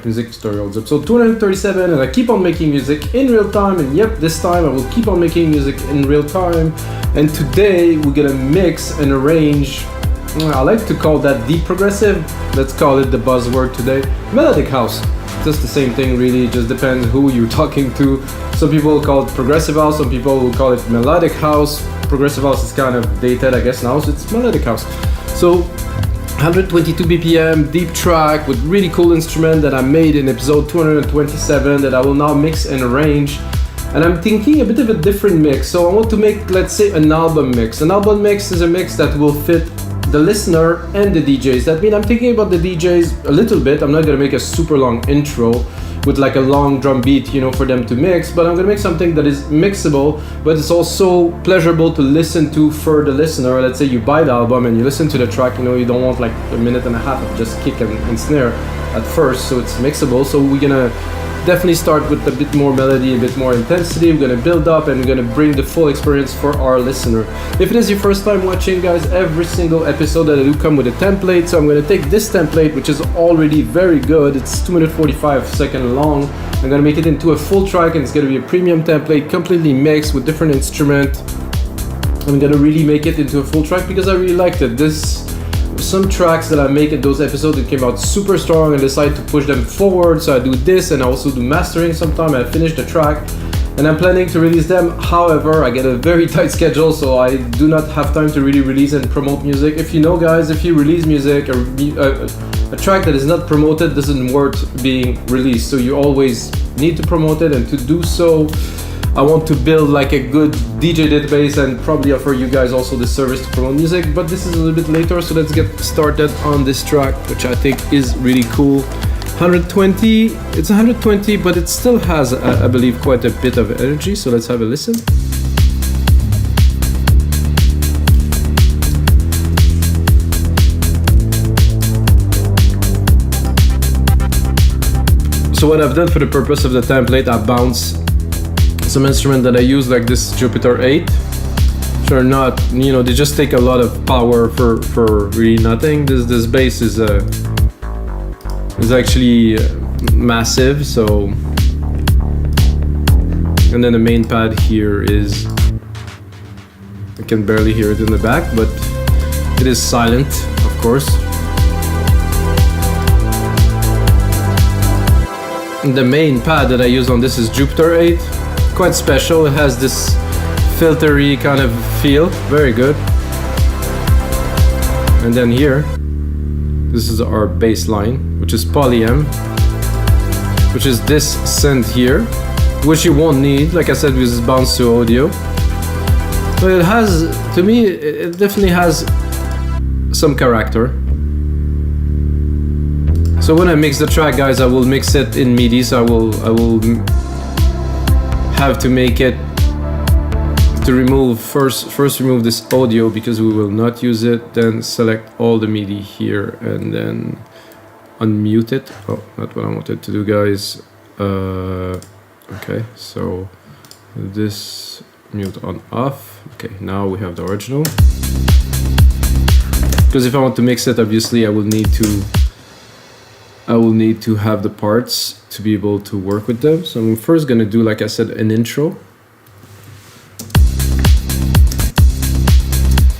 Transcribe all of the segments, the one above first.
Music Tutorials, episode 237, and I keep on making music in real time, and yep, this time I will keep on making music in real time. And today we're gonna mix and arrange, I like to call that deep progressive, let's call it the buzzword today, Melodic House. Just the same thing really, it just depends who you're talking to. Some people call it progressive house, some people will call it melodic house. Progressive house is kind of dated I guess now, so it's melodic house. So 122 BPM, deep track with really cool instrument that I made in episode 227 that I will now mix and arrange. And I'm thinking a bit of a different mix. So I want to make, let's say, an album mix. An album mix is a mix that will fit the listener and the DJs. That means I'm thinking about the DJs a little bit. I'm not gonna make a super long intro with like a long drum beat, you know, for them to mix, but I'm gonna make something that is mixable, but it's also pleasurable to listen to for the listener. Let's say you buy the album and you listen to the track, you know, you don't want like a minute and a half of just kick and snare at first, so it's mixable. So we're gonna definitely start with a bit more melody, a bit more intensity. We're gonna build up and we're gonna bring the full experience for our listener. If it is your first time watching, guys, every single episode that I do come with a template. So I'm gonna take this template, which is already very good. It's 2 minutes 45 seconds long. I'm gonna make it into a full track, and it's gonna be a premium template, completely mixed with different instruments. I'm gonna really make it into a full track because I really liked it. Some tracks that I make in those episodes that came out super strong and decide to push them forward, so I do this and I also do mastering sometime. I finish the track and I'm planning to release them. However, I get a very tight schedule, so I do not have time to really release and promote music. If you know, guys, if you release music, a track that is not promoted doesn't worth being released, so you always need to promote it. And to do so, I want to build like a good DJ database and probably offer you guys also the service to promote music, but this is a little bit later, so let's get started on this track, which I think is really cool. 120, it's 120, but it still has, I believe, quite a bit of energy, so let's have a listen. So what I've done for the purpose of the template, I bounce some instrument that I use, like this Jupiter 8, which are not, you know, they just take a lot of power for really nothing. This bass is actually massive, so, and then the main pad here is, I can barely hear it in the back, but it is silent, of course. And the main pad that I use on this is Jupiter 8. Quite special, it has this filtery kind of feel, very good. And then here, this is our bass line, which is polyam, which is this synth here, which you won't need, like I said, with this bounce to audio. But it has, to me, it definitely has some character. So when I mix the track, guys, I will mix it in MIDI, so I will have to make it to remove first remove this audio because we will not use it, then select all the MIDI here and then unmute it. Oh, not what I wanted to do, guys. Okay, so this mute on off. Okay, now we have the original, because if I want to mix it, obviously I will need to have the parts to be able to work with them. So I'm first gonna do, like I said, an intro.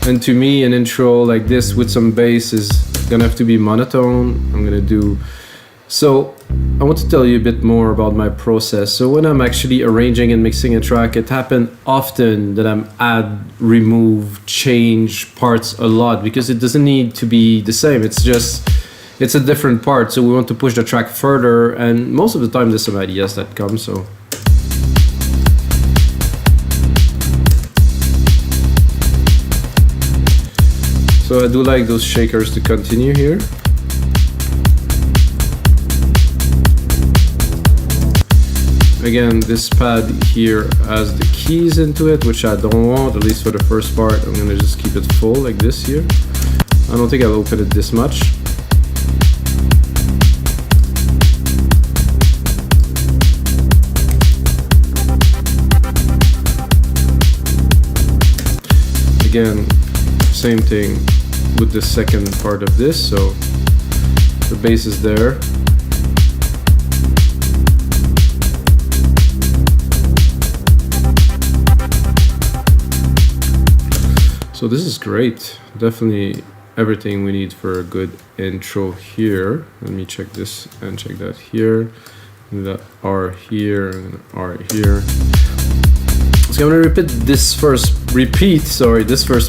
And to me, an intro like this with some bass is gonna have to be monotone. I'm gonna do, so I want to tell you a bit more about my process. So when I'm actually arranging and mixing a track, it happens often that I'm add, remove, change parts a lot because it doesn't need to be the same. It's a different part, so we want to push the track further, and most of the time there's some ideas that come, so. So I do like those shakers to continue here. Again, this pad here has the keys into it, which I don't want, at least for the first part. I'm gonna just keep it full like this here. I don't think I'll open it this much. Again, same thing with the second part of this, so the bass is there. So this is great. Definitely everything we need for a good intro here. Let me check this and check that here. That R here and R here. So I'm gonna repeat this first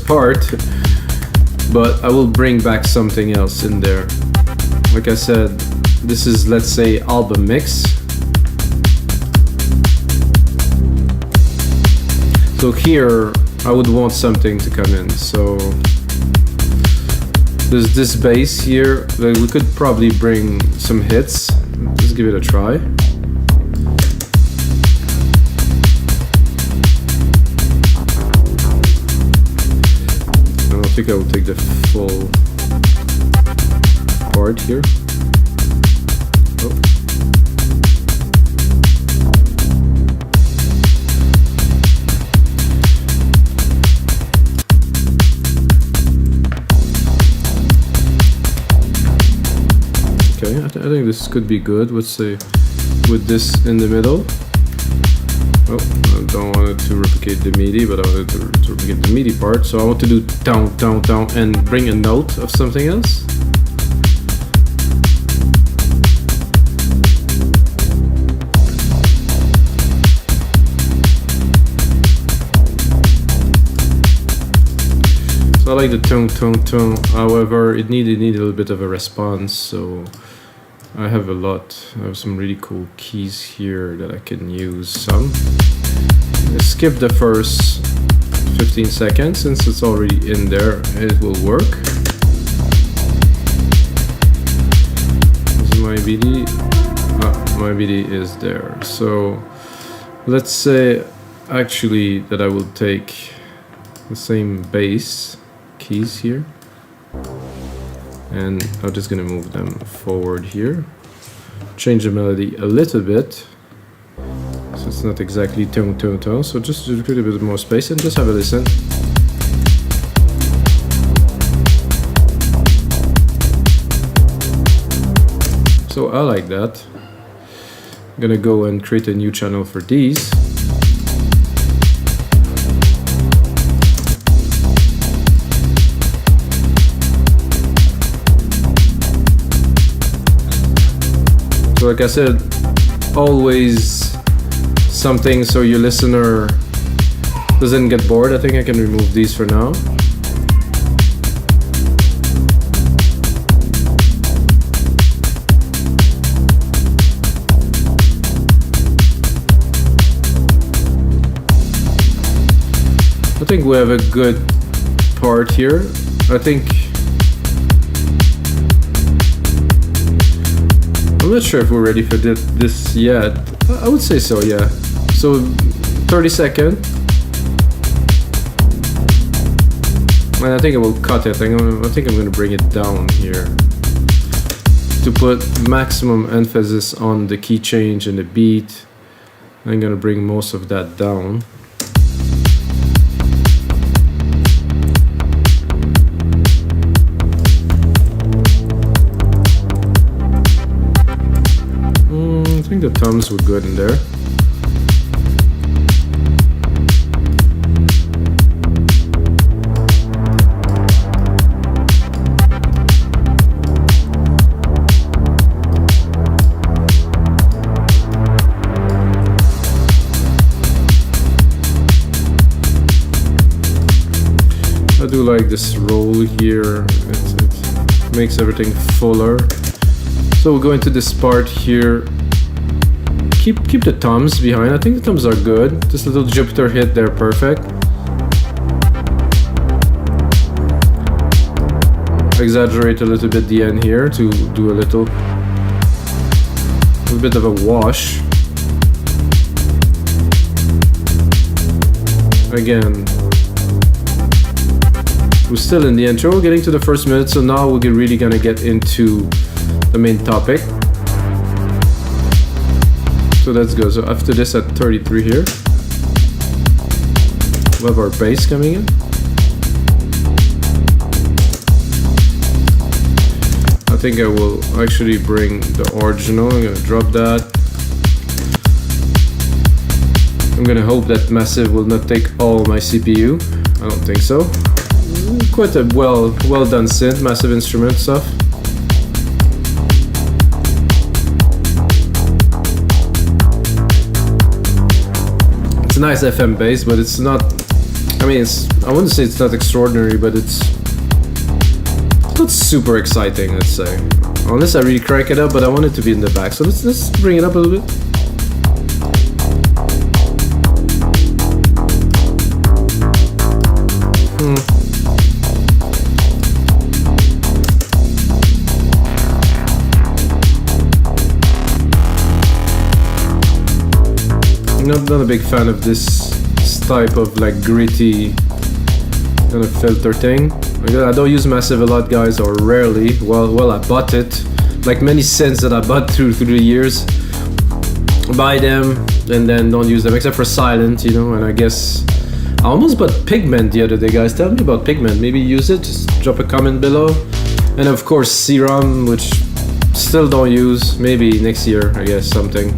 part, but I will bring back something else in there. Like I said, this is, let's say, album mix. So here I would want something to come in. So there's this bass here that we could probably bring some hits. Let's give it a try. I don't think I will take the full part here. Oh. Okay, I think this could be good. Let's say with this in the middle. Oh, I don't want it to replicate the MIDI, but I want it to replicate the MIDI part. So I want to do down, down, down, and bring a note of something else. So I like the tone, tone, tone. However, it needed a little bit of a response. So I have some really cool keys here that I can use some. Skip the first 15 seconds since it's already in there, it will work. This is my BD. My BD is there. So let's say actually that I will take the same bass keys here. And I'm just gonna move them forward here. Change the melody a little bit. So it's not exactly tone, tone, tone. So just to create a bit more space and just have a listen. So I like that. I'm gonna go and create a new channel for these. So like I said, always something so your listener doesn't get bored. I think I can remove these for now. I think we have a good part here. I think I'm not sure if we're ready for this yet. I would say so, yeah. So 30 seconds. And I think I will cut it. I think I'm going to bring it down here to put maximum emphasis on the key change and the beat. I'm going to bring most of that down. I think the toms were good in there. I do like this roll here. It makes everything fuller. So we'll go into this part here. Keep the toms behind. I think the toms are good. This little Jupiter hit there, perfect. Exaggerate a little bit the end here to do a little bit of a wash. Again, we're still in the intro. We're getting to the first minute, so now we're really gonna get into the main topic. So let's go. So after this at 33 here, we have our bass coming in. I think I will actually bring the original. I'm gonna drop that. I'm gonna hope that Massive will not take all my CPU. I don't think so. quite a well done synth, massive instrument stuff. It's a nice FM bass, but it's not. I mean, I wouldn't say it's not extraordinary, but it's not super exciting. Let's say, unless I really crank it up, but I want it to be in the back. So let's bring it up a little bit. Not a big fan of this type of like gritty kind of filter thing. I don't use Massive a lot, guys, or rarely. Well, I bought it. Like many synths that I bought through the years. Buy them and then don't use them, except for Silent, you know. And I guess I almost bought Pigment the other day, guys. Tell me about Pigment. Maybe use it. Just drop a comment below. And of course Serum, which still don't use. Maybe next year, I guess, something.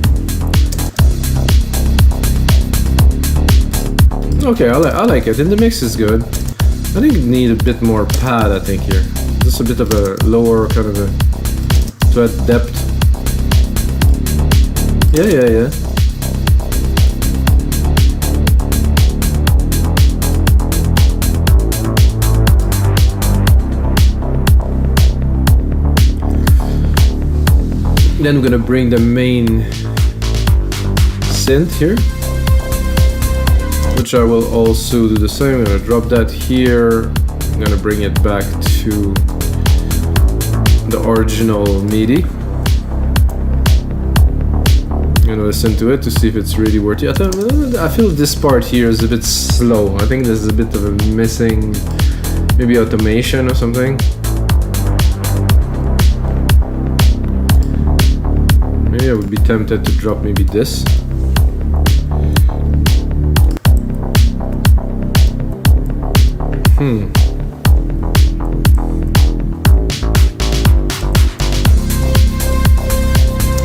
Okay, I like it, and the mix is good. I think you need a bit more pad, I think, here. Just a bit of a lower kind of a to add depth. Yeah. Then we're gonna bring the main synth here, which I will also do the same. I'm gonna drop that here. I'm gonna bring it back to the original MIDI. I'm gonna listen to it to see if it's really worthy. I feel this part here is a bit slow. I think there's a bit of a missing, maybe automation or something. Maybe I would be tempted to drop maybe this.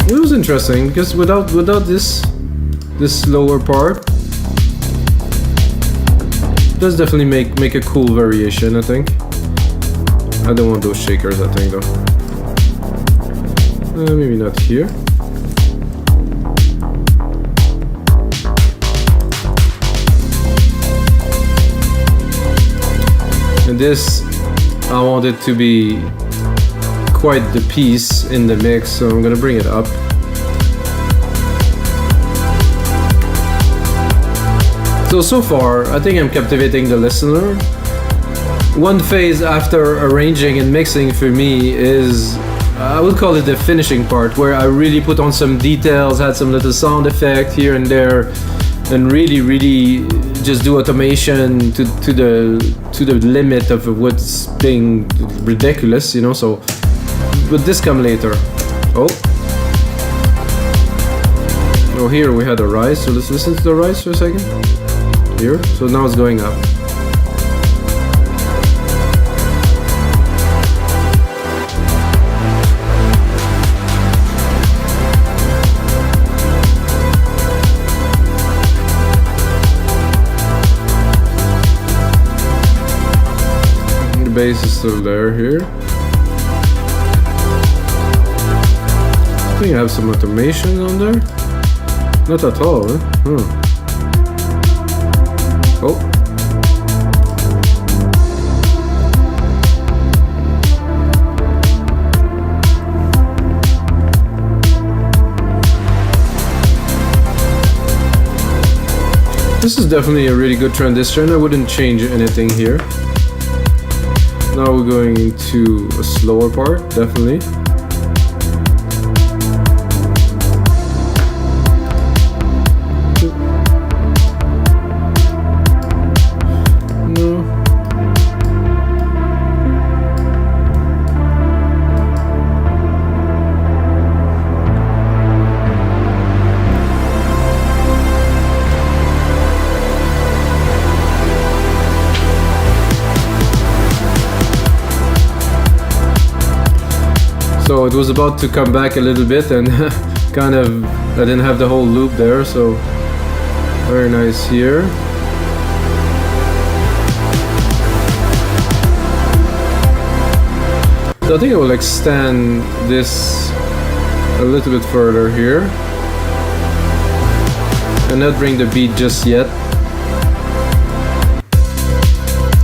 It was interesting because without this lower part, it does definitely make a cool variation, I think. I don't want those shakers, I think, though. Maybe not here. And this, I want it to be quite the piece in the mix, so I'm gonna bring it up. So far, I think I'm captivating the listener. One phase after arranging and mixing for me is, I would call it the finishing part, where I really put on some details, had some little sound effect here and there, and really just do automation to the limit of what's being ridiculous, you know. So, but this come later. Oh, here we had a rise. So let's listen to the rise for a second. Here. So now it's going up. Bass is still there here. I think I have some automation on there. Not at all, Oh. This is definitely a really good transition. I wouldn't change anything here. Now we're going into a slower part, definitely. No. So it was about to come back a little bit and kind of, I didn't have the whole loop there, so very nice here. So I think I will extend this a little bit further here and not bring the beat just yet.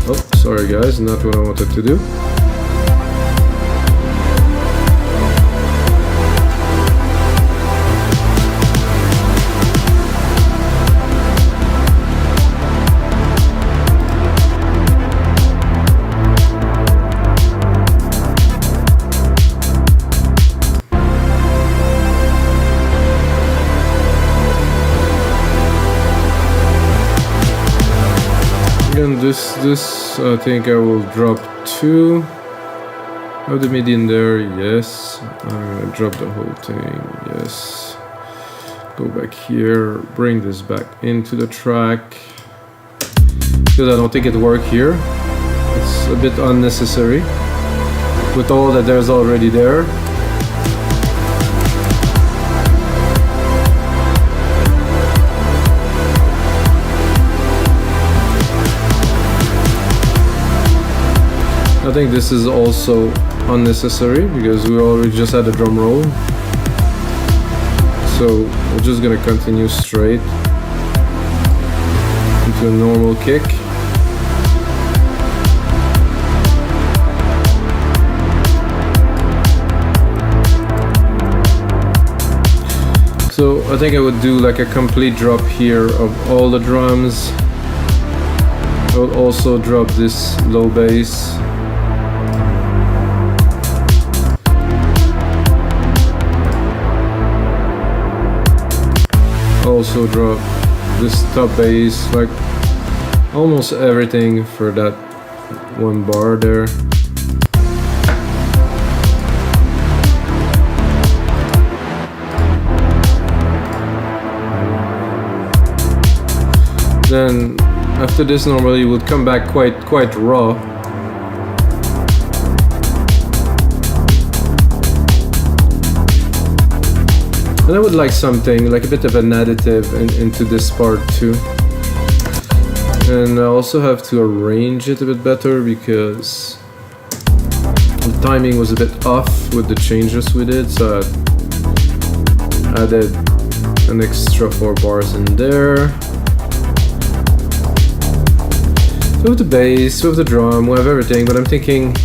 Oh, sorry guys, not what I wanted to do. And this I think I will drop 2 of the MIDI in there. Yes, I'm gonna drop the whole thing. Yes, go back here, bring this back into the track because I don't think it worked here. It's a bit unnecessary with all that there's already there. I think this is also unnecessary because we already just had a drum roll. So we're just gonna continue straight into a normal kick. So I think I would do like a complete drop here of all the drums. I would also drop this low bass. Also drop this top bass, like almost everything for that one bar there. Then after this normally you would come back quite raw. And I would like something, like a bit of an additive into this part too. And I also have to arrange it a bit better because the timing was a bit off with the changes we did, so I added an extra 4 bars in there. So with the bass, with the drum, we have everything, but I'm thinking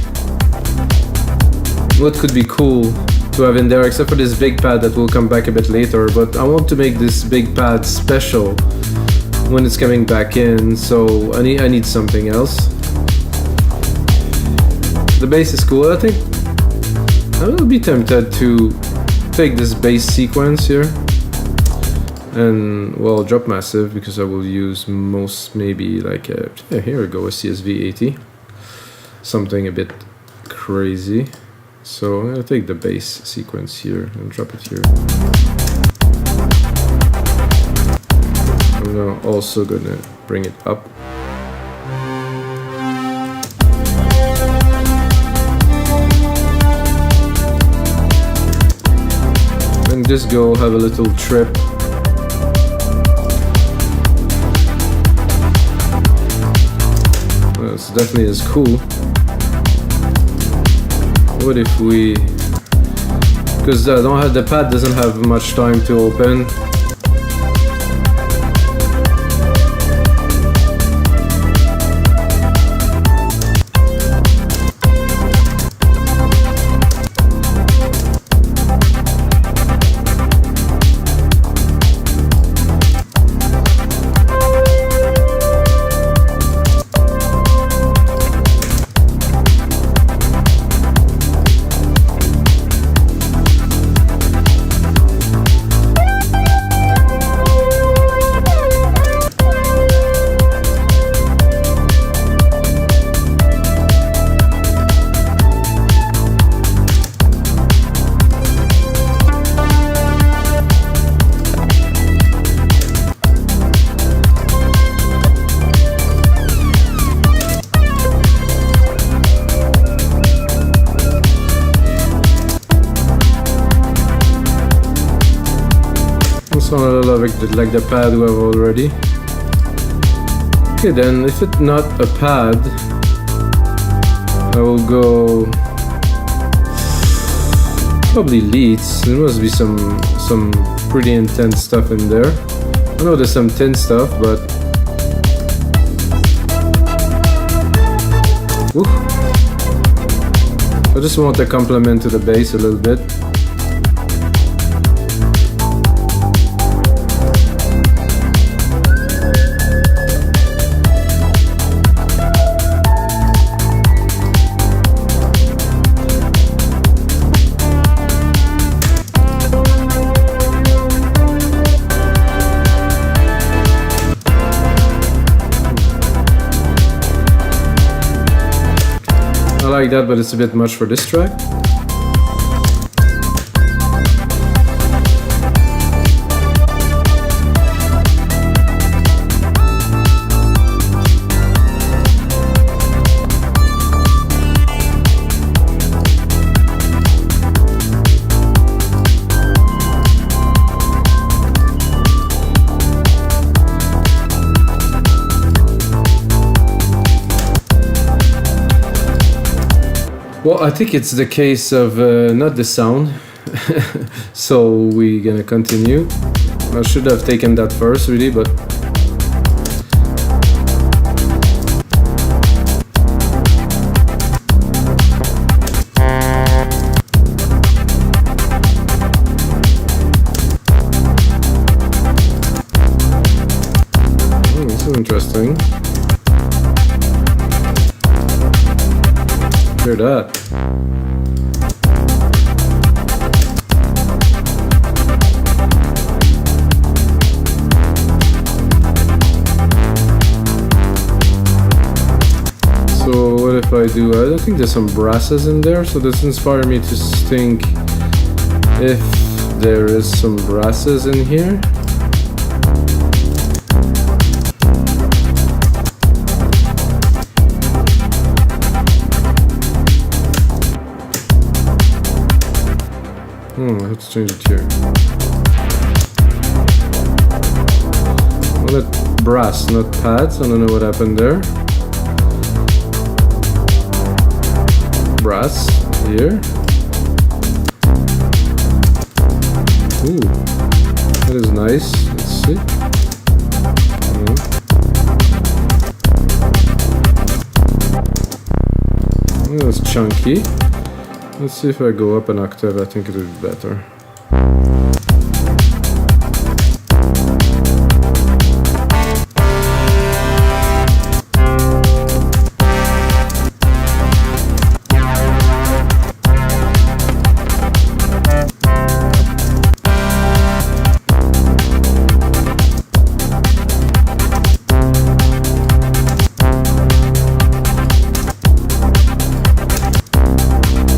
what could be cool to have in there, except for this big pad that will come back a bit later, but I want to make this big pad special when it's coming back in, so I need something else. The bass is cool. I think I will be tempted to take this bass sequence here and, well, drop massive because I will use most, maybe like a, yeah, here we go, a CSV 80, something a bit crazy. So I'm gonna take the bass sequence here and drop it here. I'm also gonna bring it up. And just go have a little trip. Well, it's definitely is cool. What if we, because I don't have, the pad doesn't have much time to open. Like the pad we have already. Okay, then if it's not a pad, I will go Probably leads. There must be some pretty intense stuff in there. I know there's some thin stuff, but oof. I just want a complement to the bass a little bit. I like that, but it's a bit much for this track. Well, I think it's the case of not the sound, so we're gonna continue. I should have taken that first, really, but this is interesting. Hear that. So what if I do, I don't think there's some brasses in there, so this inspired me to think if there is some brasses in here. Let's change it here. Well, it brass, not pads. I don't know what happened there. Brass here. Ooh, that is nice. Let's see. That's chunky. Let's see if I go up an octave, I think it would be better.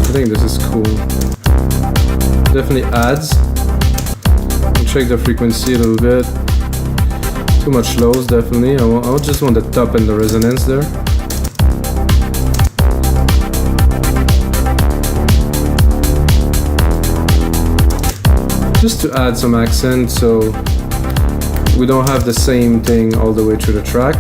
I think this is cool. Definitely adds. I'll check the frequency a little bit. Too much lows, definitely. I just want the top and the resonance there. Just to add some accent, so we don't have the same thing all the way through the track.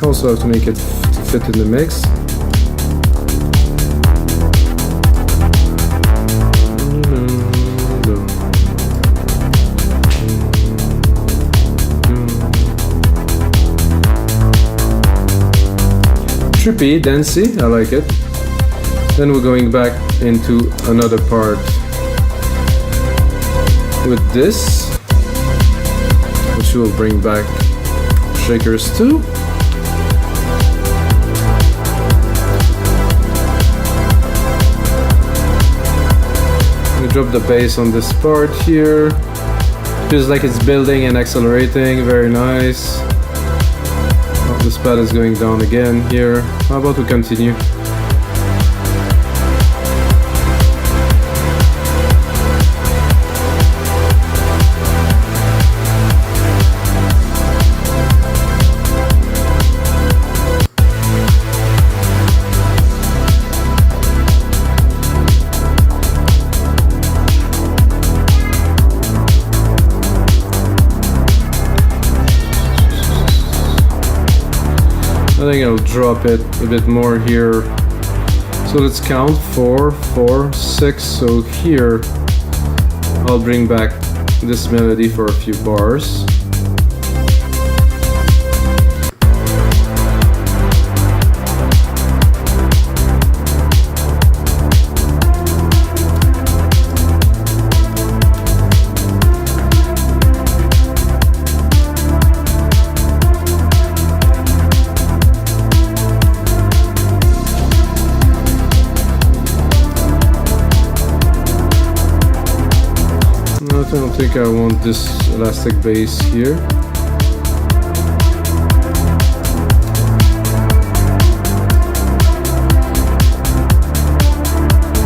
Also have to make it to fit in the mix. Trippy, dancey, I like it. Then we're going back into another part with this, which will bring back shakers too. Drop the bass on this part here. Feels like it's building and accelerating. Very nice. Oh, this pad is going down again here. How about we continue? think I'll drop it a bit more here. So let's count 4, 4, 6. So here I'll bring back this melody for a few bars. I don't think I want this elastic bass here.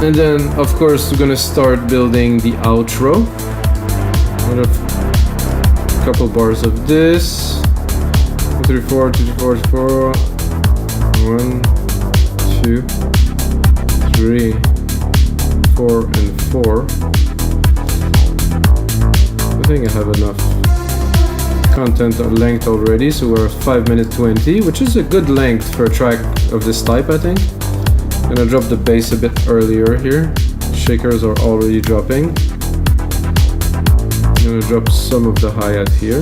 And then, of course, we're gonna start building the outro. A couple bars of this. 2, 3, 4, 2, 4, 4. 1, 2, 3, 4, and 4. I think I have enough content or length already, so we're at 5 minutes 20, which is a good length for a track of this type, I think. I'm gonna drop the bass a bit earlier here. Shakers are already dropping. I'm gonna drop some of the hi-hat here.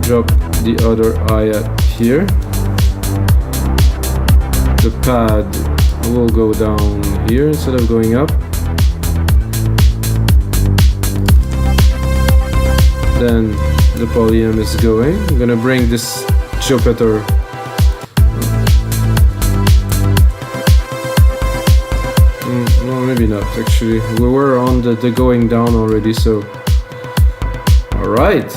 Drop the other hi-hat here. The pad will go down here instead of going up. Then the polyam is going. I'm gonna bring this Jupiter. No, maybe not actually. We were on the going down already, so. Alright.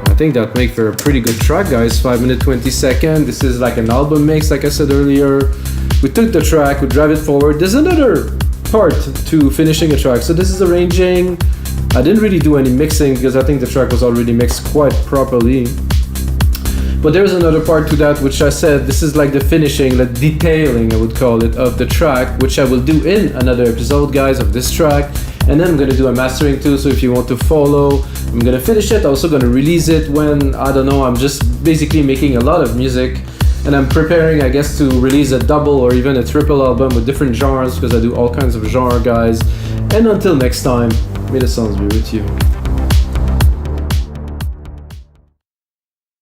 I think that makes for a pretty good track, guys. 5 minutes 20 seconds. This is like an album mix, like I said earlier. We took the track, we drive it forward. There's another part to finishing a track. So this is arranging. I didn't really do any mixing because I think the track was already mixed quite properly. But there's another part to that, which I said this is like the finishing, like detailing, I would call it, of the track, which I will do in another episode, guys, of this track. And then I'm gonna do a mastering too, so if you want to follow, I'm gonna finish it. I'm also gonna release it when, I don't know, I'm just basically making a lot of music. And I'm preparing, I guess, to release a double or even a triple album with different genres, because I do all kinds of genre, guys. And until next time, may the sounds be with you.